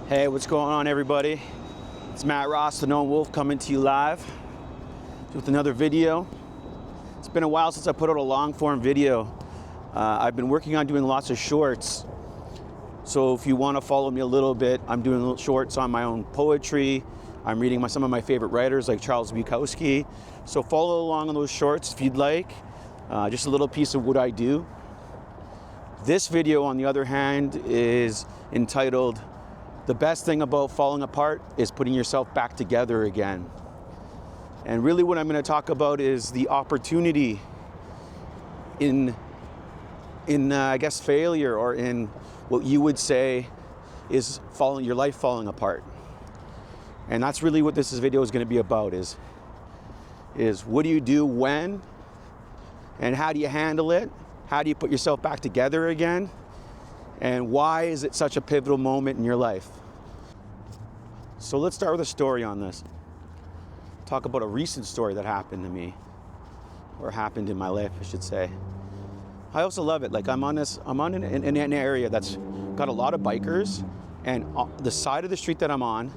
Hey, what's going on, everybody? It's Matt Ross, the Known Wolf, coming to you live with another video. It's been a while since I put out a long form video. I've been working on doing lots of shorts. So if you want to follow me a little bit, I'm doing little shorts on my own poetry. I'm reading some of my favorite writers like Charles Bukowski. So follow along on those shorts if you'd like. Just a little piece of what I do. This video, on the other hand, is entitled "The Best Thing About Falling Apart is Putting Yourself Back Together Again." And really what I'm going to talk about is the opportunity in I guess failure, or in what you would say is your life falling apart. And that's really what this video is going to be about, is what do you do when, and how do you handle it? How do you put yourself back together again? And why is it such a pivotal moment in your life? So let's start with a story on this. Talk about a recent story that happened to me, or happened in my life, I should say. I also love it. Like I'm on an area that's got a lot of bikers, and the side of the street that I'm on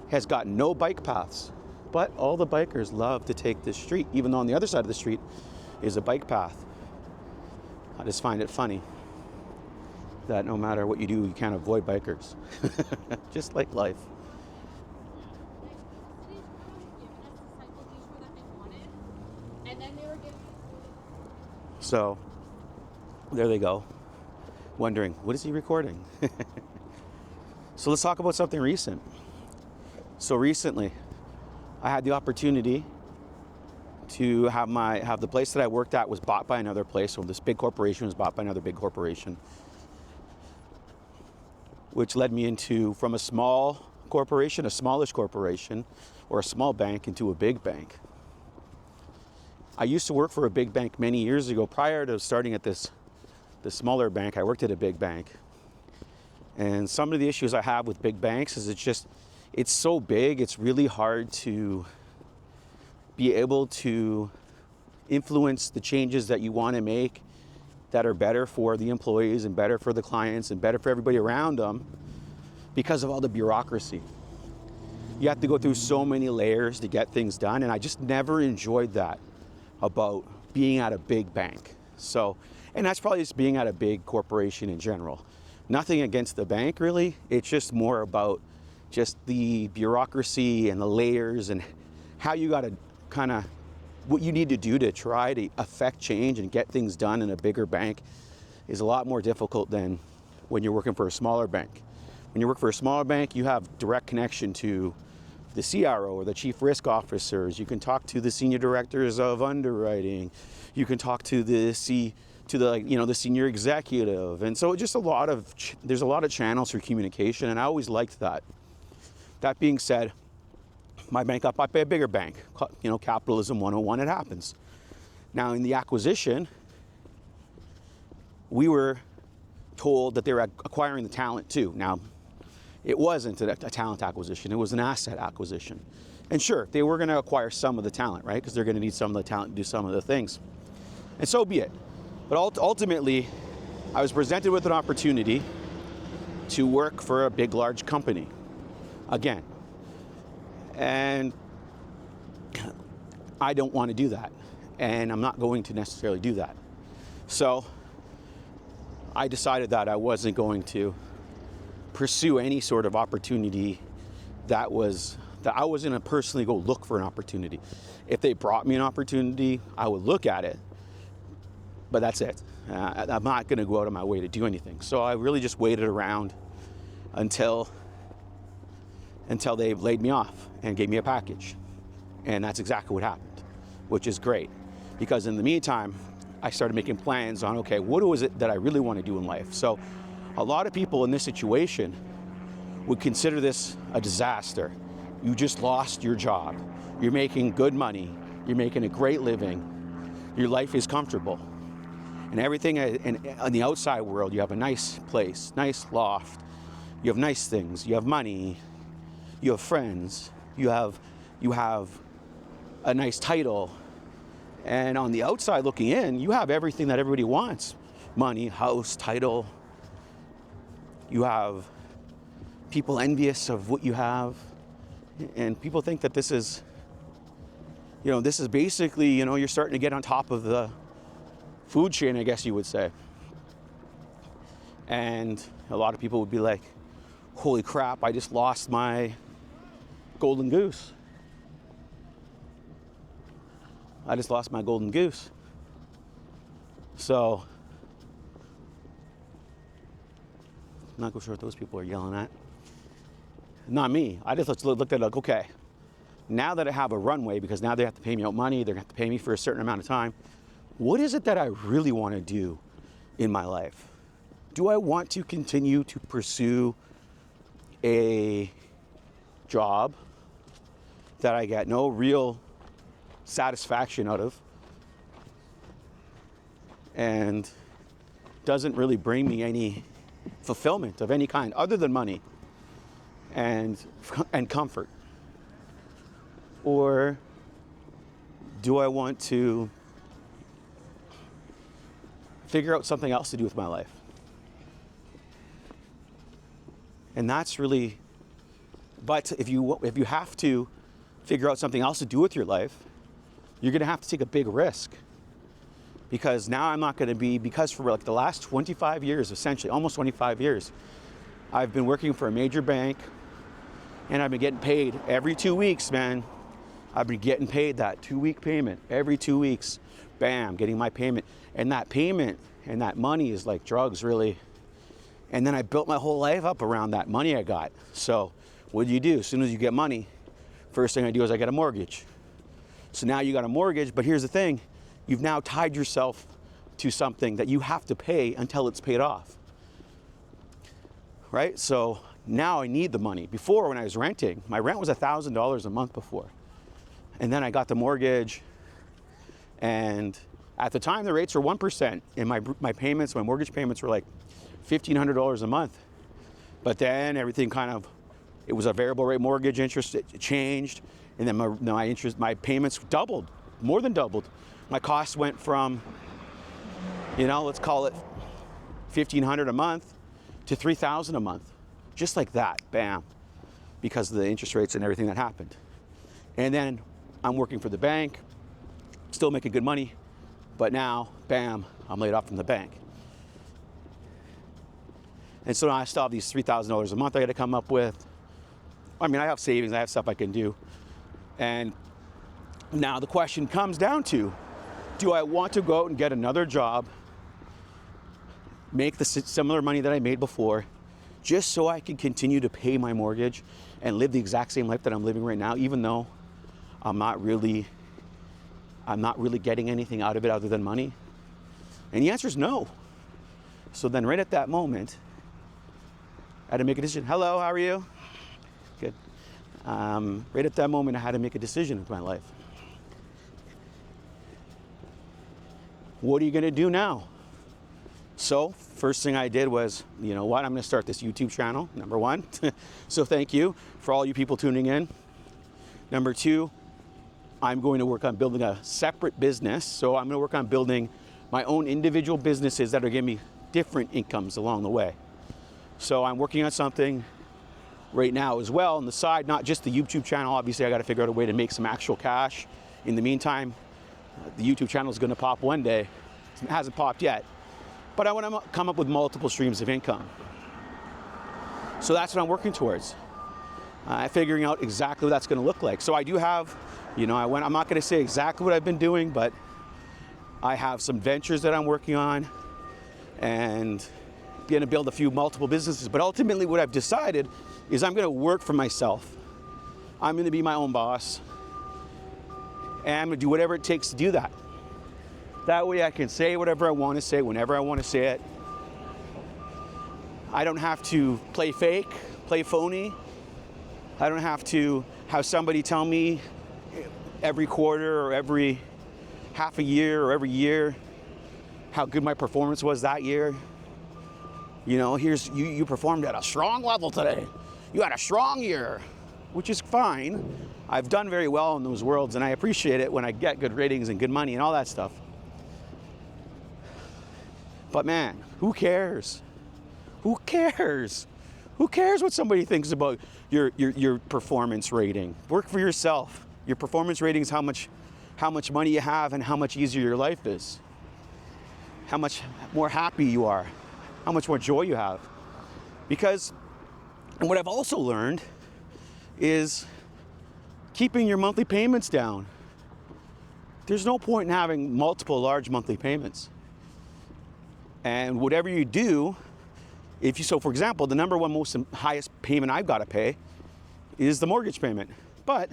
has got no bike paths. But all the bikers love to take this street, even though on the other side of the street is a bike path. I just find it funny that no matter what you do, you can't avoid bikers. Just like life. So, there they go. Wondering, what is he recording? So let's talk about something recent. So recently, I had the opportunity to have the place that I worked at was bought by another place. So this big corporation was bought by another big corporation, which led me from a small corporation, a smallish corporation, or a small bank, into a big bank. I used to work for a big bank many years ago. Prior to starting at the smaller bank, I worked at a big bank. And some of the issues I have with big banks is it's so big, it's really hard to be able to influence the changes that you want to make that are better for the employees and better for the clients and better for everybody around them, because of all the bureaucracy. You have to go through so many layers to get things done, and I just never enjoyed that about being at a big bank. So, and that's probably just being at a big corporation in general. Nothing against the bank, really. It's just more about just the bureaucracy and the layers and how you got to what you need to do to try to affect change and get things done in a bigger bank is a lot more difficult than when you're working for a smaller bank. When you work for a smaller bank, you have direct connection to the CRO or the chief risk officers. You can talk to the senior directors of underwriting. You can talk to the senior executive. And so just there's a lot of channels for communication, and I always liked that. That being said, my bank got bought by a bigger bank. Capitalism 101, it happens. Now, in the acquisition, we were told that they were acquiring the talent too. Now, it wasn't a talent acquisition, it was an asset acquisition. And sure, they were going to acquire some of the talent, right? Because they're going to need some of the talent to do some of the things. And so be it. But ultimately, I was presented with an opportunity to work for a big, large company. Again. And I don't want to do that. And I'm not going to necessarily do that. So I decided that I wasn't going to pursue any sort of opportunity that I wasn't going to personally go look for an opportunity. If they brought me an opportunity, I would look at it. But that's it. I'm not going to go out of my way to do anything. So I really just waited around until they laid me off and gave me a package. And that's exactly what happened, which is great. Because in the meantime, I started making plans on, okay, what was it that I really want to do in life? So a lot of people in this situation would consider this a disaster. You just lost your job. You're making good money. You're making a great living. Your life is comfortable. And everything on the outside world, you have a nice place, nice loft. You have nice things. You have money. You have friends. You have a nice title. And on the outside looking in, you have everything that everybody wants. Money, house, title. You have people envious of what you have, and people think that this is, this is basically, you're starting to get on top of the food chain, I guess you would say. And a lot of people would be like, holy crap, I just lost my golden goose. I just lost my golden goose. So, I'm not sure what those people are yelling at. Not me. I just looked at it like, okay, now that I have a runway, because now they have to pay me out money, they're going to have to pay me for a certain amount of time, what is it that I really want to do in my life? Do I want to continue to pursue a job that I get no real satisfaction out of and doesn't really bring me any fulfillment of any kind other than money and comfort? Or do I want to figure out something else to do with my life? And that's really, but if you have to figure out something else to do with your life, you're going to have to take a big risk. Because now I'm not going to be, because for like the last 25 years, essentially, almost 25 years, I've been working for a major bank, and I've been getting paid every 2 weeks, man. I've been getting paid that 2-week payment every 2 weeks. Bam, getting my payment. And that payment and that money is like drugs, really. And then I built my whole life up around that money I got. So what do? As soon as you get money, first thing I do is I get a mortgage. So now you got a mortgage, but here's the thing. You've now tied yourself to something that you have to pay until it's paid off. Right? So now I need the money. Before, when I was renting, my rent was $1,000 a month before. And then I got the mortgage, and at the time the rates were 1%, and my payments, my mortgage payments were like $1,500 a month. But then everything it was a variable rate mortgage, interest, it changed, and then my payments doubled, more than doubled. My costs went from, let's call it $1,500 a month to $3,000 a month, just like that, bam, because of the interest rates and everything that happened. And then I'm working for the bank, still making good money, but now, bam, I'm laid off from the bank. And so now I still have these $3,000 a month I got to come up with. I mean, I have savings, I have stuff I can do. And now the question comes down to, do I want to go out and get another job, make the similar money that I made before, just so I can continue to pay my mortgage and live the exact same life that I'm living right now, even though I'm not really getting anything out of it other than money? And the answer is no. So then right at that moment, I had to make a decision. Hello, how are you? Good. Right at that moment, I had to make a decision with my life. What are you going to do now? So first thing I did was, you know what, I'm going to start this YouTube channel, number one. So thank you for all you people tuning in. Number two, I'm going to work on building a separate business. So I'm going to work on building my own individual businesses that are giving me different incomes along the way. So I'm working on something right now as well on the side, not just the YouTube channel. Obviously, I got to figure out a way to make some actual cash. In the meantime, the YouTube channel is going to pop one day. It hasn't popped yet. But I want to come up with multiple streams of income. So that's what I'm working towards. Figuring out exactly what that's going to look like. So I do have, I'm not going to say exactly what I've been doing, but I have some ventures that I'm working on and going to build a few multiple businesses. But ultimately what I've decided is I'm going to work for myself. I'm going to be my own boss. And I'm going to do whatever it takes to do that. That way I can say whatever I want to say, whenever I want to say it. I don't have to play fake, play phony. I don't have to have somebody tell me every quarter or every half a year or every year how good my performance was that year. You performed at a strong level today. You had a strong year, which is fine. I've done very well in those worlds, and I appreciate it when I get good ratings and good money and all that stuff. But man, who cares? Who cares? Who cares what somebody thinks about your performance rating? Work for yourself. Your performance rating is how much money you have and how much easier your life is. How much more happy you are. How much more joy you have. Because what I've also learned is keeping your monthly payments down. There's no point in having multiple large monthly payments. And whatever you do, so for example, the number one highest payment I've got to pay is the mortgage payment. But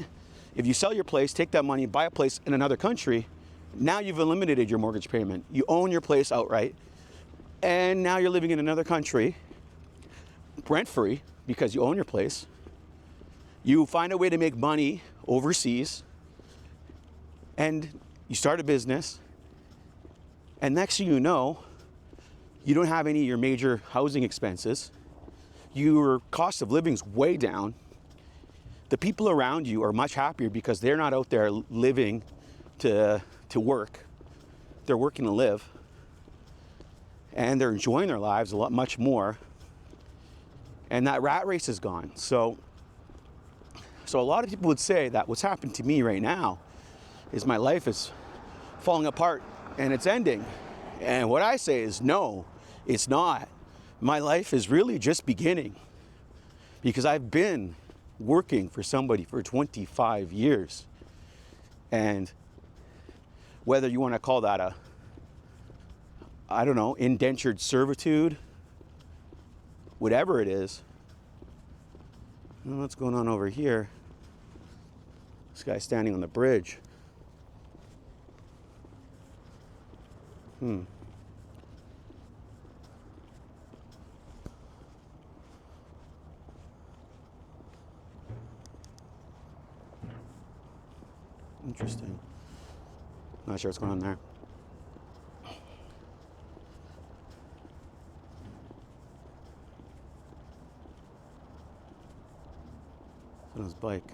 if you sell your place, take that money, buy a place in another country, now you've eliminated your mortgage payment. You own your place outright, and now you're living in another country, rent-free, because you own your place. You find a way to make money overseas, and you start a business, and next thing you know, you don't have any of your major housing expenses. Your cost of living is way down. The people around you are much happier because they're not out there living to work. They're working to live. And they're enjoying their lives much more. And that rat race is gone. So a lot of people would say that what's happened to me right now is my life is falling apart and it's ending. And what I say is no, it's not. My life is really just beginning, because I've been working for somebody for 25 years. And whether you want to call that indentured servitude, whatever it is. What's going on over here? This guy's standing on the bridge. Interesting. Not sure what's going on there. On his bike.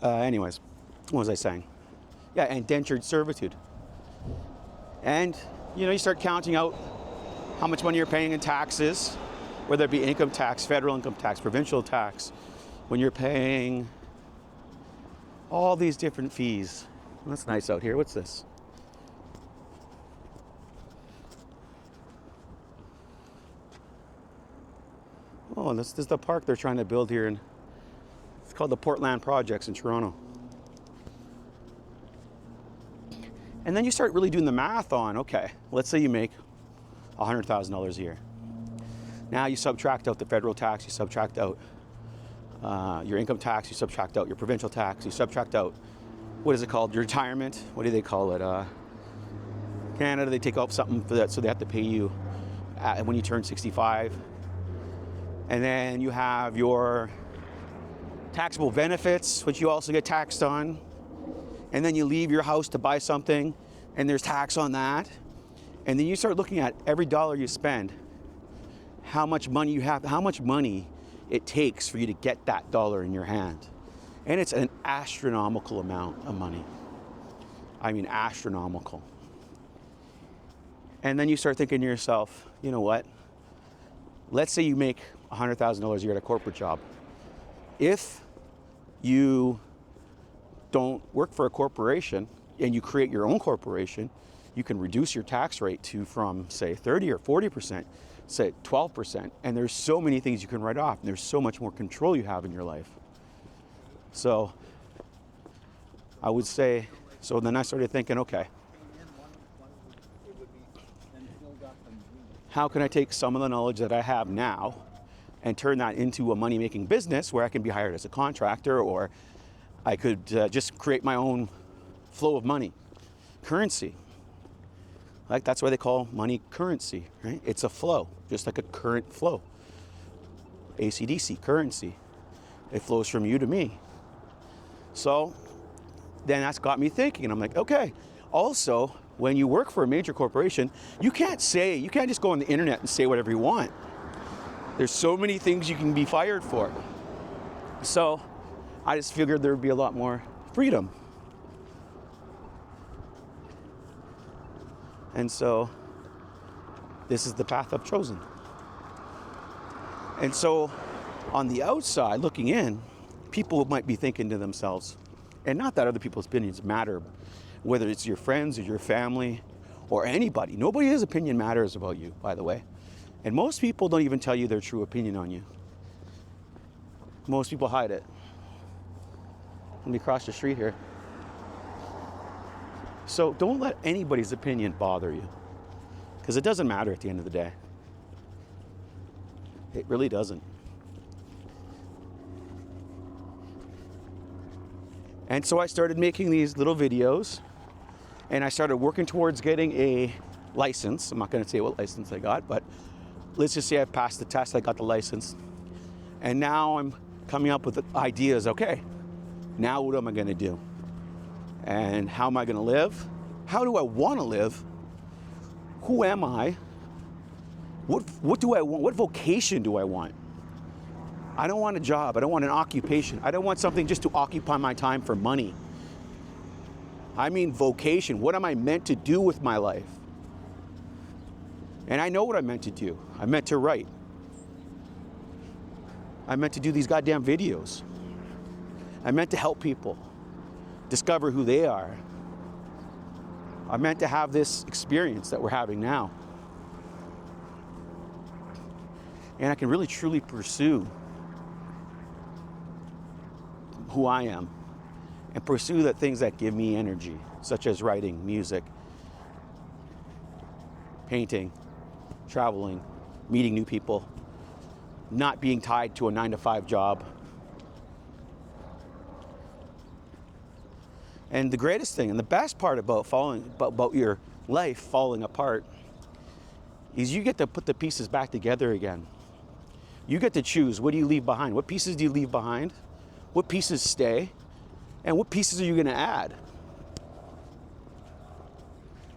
Anyways, what was I saying? Yeah, indentured servitude. And, you start counting out how much money you're paying in taxes, whether it be income tax, federal income tax, provincial tax, when you're paying all these different fees. That's nice out here. What's this? Oh, this is the park they're trying to build here. It's called the Portland Projects in Toronto. And then you start really doing the math on, okay, let's say you make $100,000 a year. Now you subtract out the federal tax, you subtract out your income tax, you subtract out your provincial tax, you subtract out, what is it called, your retirement, what do they call it? Canada, they take out something for that, so they have to pay you when you turn 65. And then you have your taxable benefits, which you also get taxed on. And then you leave your house to buy something, and there's tax on that. And then you start looking at every dollar you spend, how much money you have, how much money it takes for you to get that dollar in your hand. And it's an astronomical amount of money. I mean, astronomical. And then you start thinking to yourself, you know what? Let's say you make $100,000 a year at a corporate job. If you don't work for a corporation and you create your own corporation, you can reduce your tax rate from say 30 or 40%, say 12%. And there's so many things you can write off, and there's so much more control you have in your life. So I would say, so then I started thinking, okay, how can I take some of the knowledge that I have now and turn that into a money-making business where I can be hired as a contractor, or I could just create my own flow of money, currency. Like, that's why they call money currency, right? It's a flow, just like a current flow. AC/DC, currency. It flows from you to me. So then that's got me thinking, and I'm like, okay. Also, when you work for a major corporation, you can't just go on the internet and say whatever you want. There's so many things you can be fired for. So I just figured there would be a lot more freedom. And so this is the path I've chosen. And so on the outside, looking in, people might be thinking to themselves, and not that other people's opinions matter, whether it's your friends or your family or anybody. Nobody's opinion matters about you, by the way. And most people don't even tell you their true opinion on you. Most people hide it. Let me cross the street here. So don't let anybody's opinion bother you, because it doesn't matter at the end of the day. It really doesn't. And so I started making these little videos, and I started working towards getting a license. I'm not going to say what license I got, but let's just say I passed the test, I got the license. And now I'm coming up with ideas. Okay, now what am I going to do? And how am I going to live? How do I want to live? Who am I? What do I want? What vocation do I want? I don't want a job. I don't want an occupation. I don't want something just to occupy my time for money. I mean vocation. What am I meant to do with my life? And I know what I'm meant to do. I'm meant to write. I'm meant to do these goddamn videos. I'm meant to help people discover who they are. I'm meant to have this experience that we're having now. And I can really truly pursue who I am and pursue the things that give me energy, such as writing, music, painting, traveling, meeting new people, not being tied to a 9-to-5 job. And the greatest thing and the best part about your life falling apart is you get to put the pieces back together again. You get to choose, what do you leave behind? What pieces do you leave behind? What pieces stay? And what pieces are you going to add?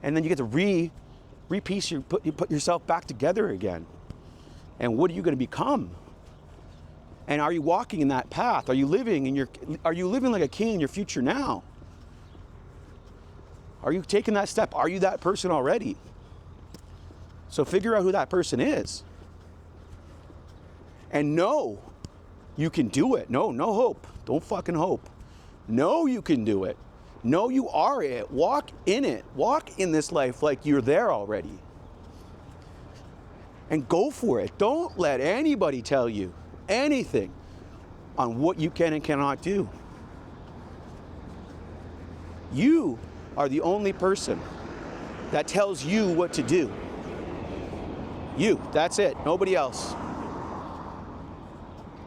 And then you get to repiece, you put yourself back together again. And what are you going to become? And are you walking in that path? Are you living like a king in your future now? Are you taking that step? Are you that person already? So figure out who that person is. And know you can do it. No hope. Don't fucking hope. Know you can do it. Know you are it. Walk in it. Walk in this life like you're there already. And go for it. Don't let anybody tell you anything on what you can and cannot do. You are the only person that tells you what to do. You, that's it. Nobody else.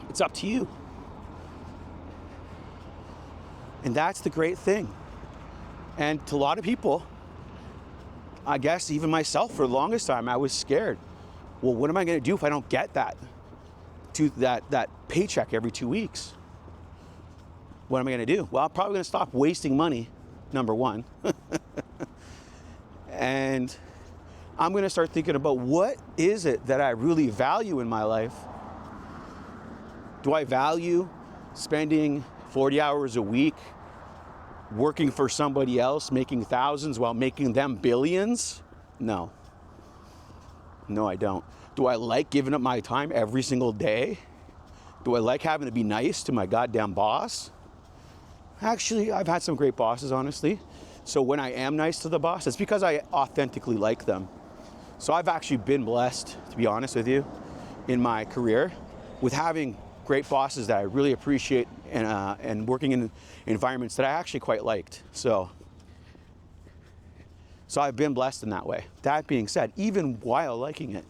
It's up to you. And that's the great thing. And to a lot of people, I guess even myself for the longest time, I was scared. Well, what am I going to do if I don't get that paycheck every 2 weeks? What am I going to do? Well, I'm probably going to stop wasting money, number one. And I'm going to start thinking about what is it that I really value in my life? Do I value spending 40 hours a week working for somebody else, making thousands while making them billions? No. No, I don't. Do I like giving up my time every single day? Do I like having to be nice to my goddamn boss? Actually, I've had some great bosses, honestly. So when I am nice to the boss, it's because I authentically like them. So I've actually been blessed, to be honest with you, in my career with having great bosses that I really appreciate and working in environments that I actually quite liked. So I've been blessed in that way. That being said, even while liking it,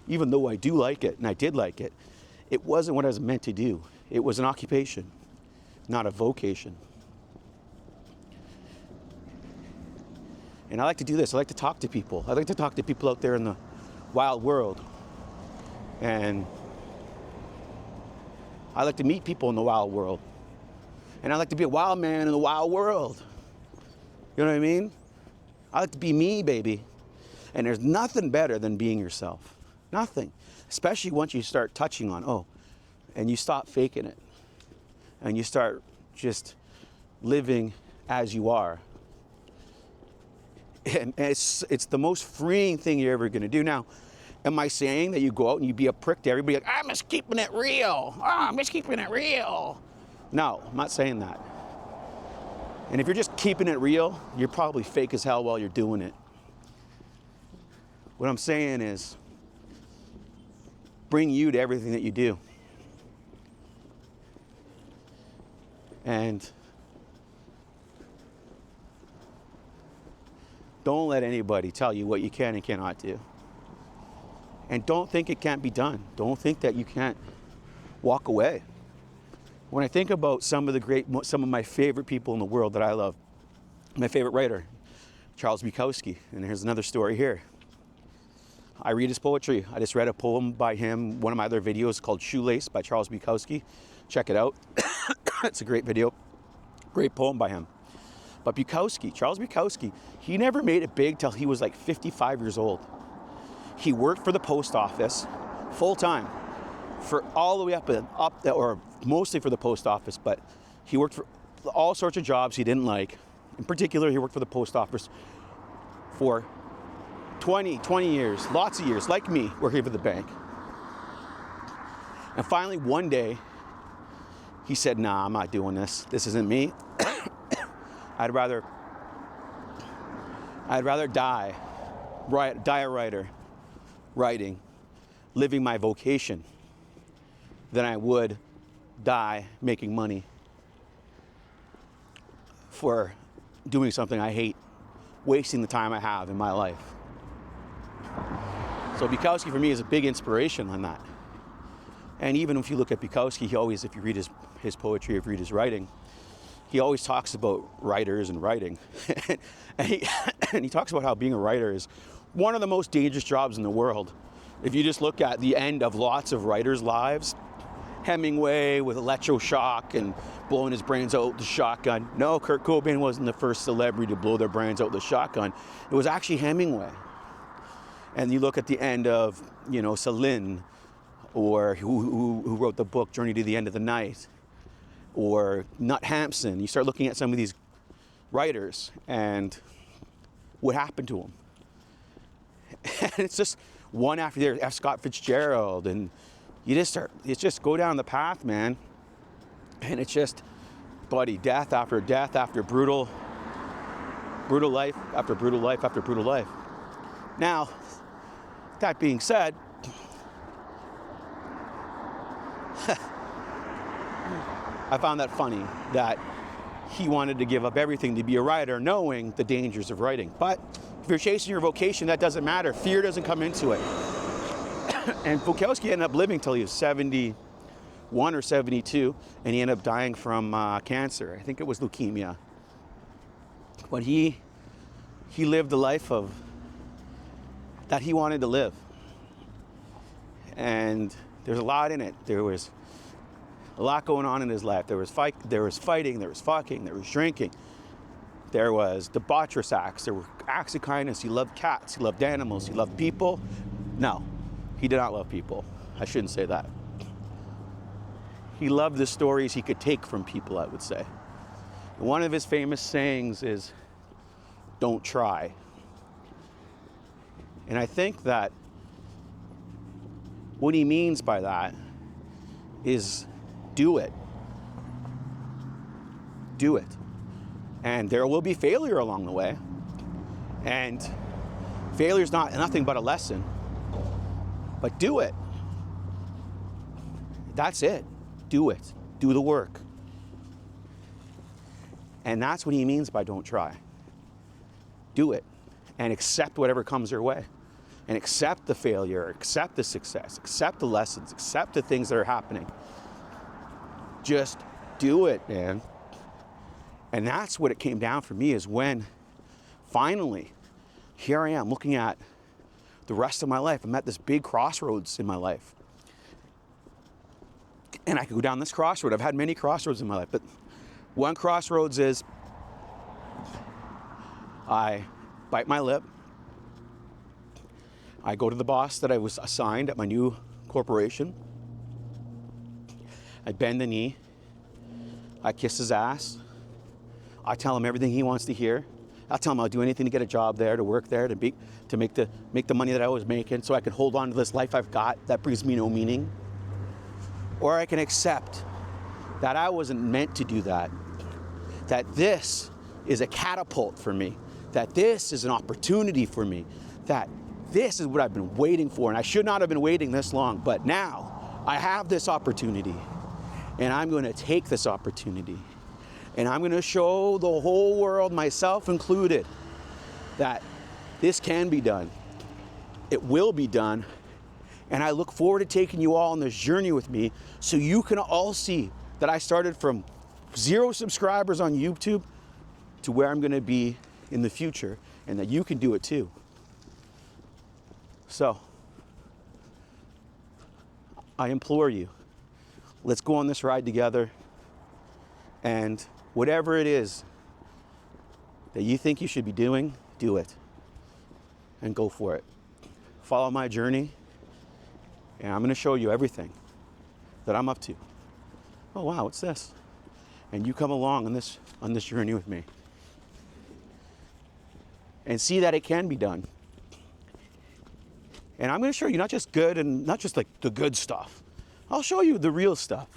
even though I do like it and I did like it, it wasn't what I was meant to do. It was an occupation, not a vocation. And I like to do this. I like to talk to people. I like to talk to people out there in the wild world. And I like to meet people in the wild world. And I like to be a wild man in the wild world. You know what I mean? I like to be me, baby. And there's nothing better than being yourself. Nothing. Especially once you start touching on, and you stop faking it. And you start just living as you are. And it's the most freeing thing you're ever going to do. Now, Am I saying that you go out and you be a prick to everybody like, I'm just keeping it real. Oh, I'm just keeping it real. No, I'm not saying that. And if you're just keeping it real, you're probably fake as hell while you're doing it. What I'm saying is, bring you to everything that you do. And don't let anybody tell you what you can and cannot do. And don't think it can't be done. Don't think that you can't walk away. When I think about some of my favorite people in the world that I love, my favorite writer, Charles Bukowski, and here's another story here. I read his poetry. I just read a poem by him, one of my other videos called Shoelace by Charles Bukowski. Check it out. It's a great video, great poem by him. But Bukowski, Charles Bukowski, he never made it big till he was like 55 years old. He worked for the post office full time for all the way up, or mostly for the post office, but he worked for all sorts of jobs he didn't like. In particular, he worked for the post office for 20 years, lots of years, like me, working for the bank. And finally, one day, he said, nah, I'm not doing this. This isn't me. I'd rather die a writer, writing, living my vocation, than I would die making money for doing something I hate, wasting the time I have in my life. So Bukowski for me is a big inspiration on that. And even if you look at Bukowski, he always, if you read his poetry, if you read his writing, he always talks about writers and writing. and he talks about how being a writer is one of the most dangerous jobs in the world. If you just look at the end of lots of writers' lives, Hemingway with electroshock and blowing his brains out with the shotgun. No, Kurt Cobain wasn't the first celebrity to blow their brains out with a shotgun. It was actually Hemingway. And you look at the end of, Celine, or who wrote the book Journey to the End of the Night, or Nut Hampson. You start looking at some of these writers and what happened to them. And it's just one after the other. F. Scott Fitzgerald, and it's just go down the path, man. And it's just, buddy, death after death after brutal life after brutal life after brutal life. Now, that being said, I found that funny that he wanted to give up everything to be a writer, knowing the dangers of writing. But if you're chasing your vocation, that doesn't matter. Fear doesn't come into it. And Bukowski ended up living till he was 71 or 72, and he ended up dying from cancer. I think it was leukemia. But he lived the life that he wanted to live. And there's a lot in it. There was a lot going on in his life. There was fighting, there was fucking, there was drinking. There was debaucherous acts. There were acts of kindness. He loved cats. He loved animals. He loved people. No, he did not love people. I shouldn't say that. He loved the stories he could take from people, I would say. And one of his famous sayings is, don't try. And I think that what he means by that is do it. Do it. And there will be failure along the way. And failure is nothing but a lesson. But do it. That's it. Do it. Do the work. And that's what he means by don't try. Do it. And accept whatever comes your way. And accept the failure, accept the success, accept the lessons, accept the things that are happening. Just do it, man. And that's what it came down for me, is when finally, here I am looking at the rest of my life. I'm at this big crossroads in my life. And I could go down this crossroad. I've had many crossroads in my life, but one crossroads is I bite my lip. I go to the boss that I was assigned at my new corporation. I bend the knee. I kiss his ass. I tell him everything he wants to hear. I'll tell them I'll do anything to get a job there, to work there, to make the money that I was making, so I can hold on to this life I've got that brings me no meaning. Or I can accept that I wasn't meant to do that. That this is a catapult for me. That this is an opportunity for me. That this is what I've been waiting for, and I should not have been waiting this long, but now I have this opportunity, and I'm going to take this opportunity, and I'm going to show the whole world, myself included, that this can be done. It will be done, and I look forward to taking you all on this journey with me so you can all see that I started from 0 subscribers on YouTube to where I'm going to be in the future, and that you can do it too. So, I implore you, let's go on this ride together, and whatever it is that you think you should be doing, do it, and go for it. Follow my journey, and I'm going to show you everything that I'm up to. Oh wow, what's this? And you come along on this journey with me, and see that it can be done. And I'm going to show you not just good and not just like the good stuff. I'll show you the real stuff.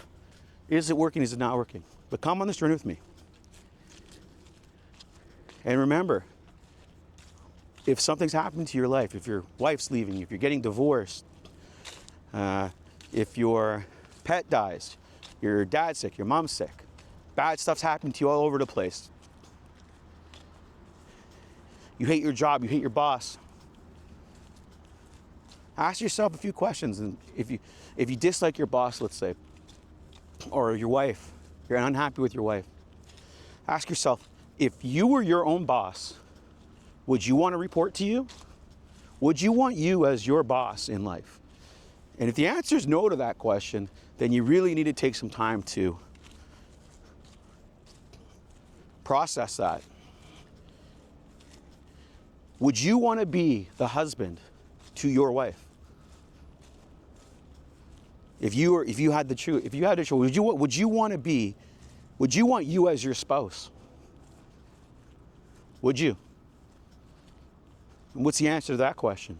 Is it working? Is it not working? But come on this journey with me. And remember, if something's happened to your life, if your wife's leaving, if you're getting divorced, if your pet dies, your dad's sick, your mom's sick, bad stuff's happening to you all over the place. You hate your job, you hate your boss. Ask yourself a few questions, and if you dislike your boss, let's say, or your wife, you're unhappy with your wife, ask yourself, if you were your own boss, would you want to report to you? Would you want you as your boss in life? And if the answer is no to that question, then you really need to take some time to process that. Would you want to be the husband to your wife? If you had the choice, would you want you as your spouse? Would you? And what's the answer to that question?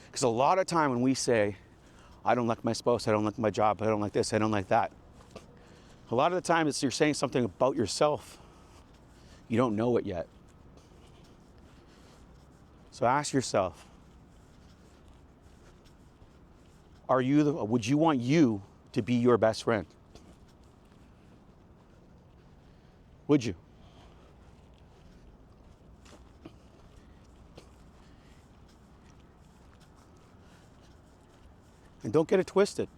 Because a lot of time when we say, I don't like my spouse, I don't like my job, I don't like this, I don't like that, a lot of the time you're saying something about yourself. You don't know it yet. So ask yourself, would you want you to be your best friend? Would you? And don't get it twisted.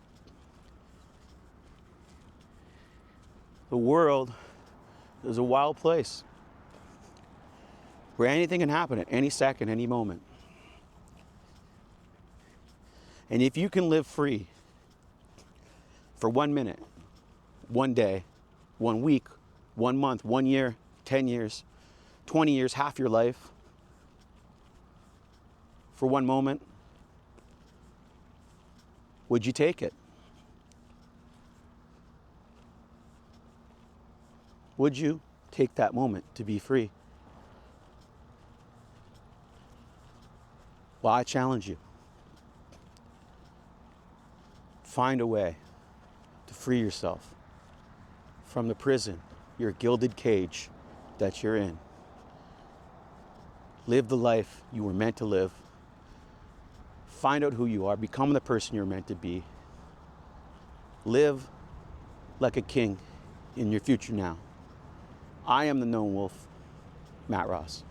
The world is a wild place where anything can happen at any second, any moment. And if you can live free for 1 minute, 1 day, 1 week, 1 month, 1 year, 10 years, 20 years, half your life, for 1 moment, would you take it? Would you take that moment to be free? Well, I challenge you. Find a way to free yourself from the prison, your gilded cage that you're in. Live the life you were meant to live. Find out who you are. Become the person you're meant to be. Live like a king in your future now. I am the Known Wolf, Matt Ross.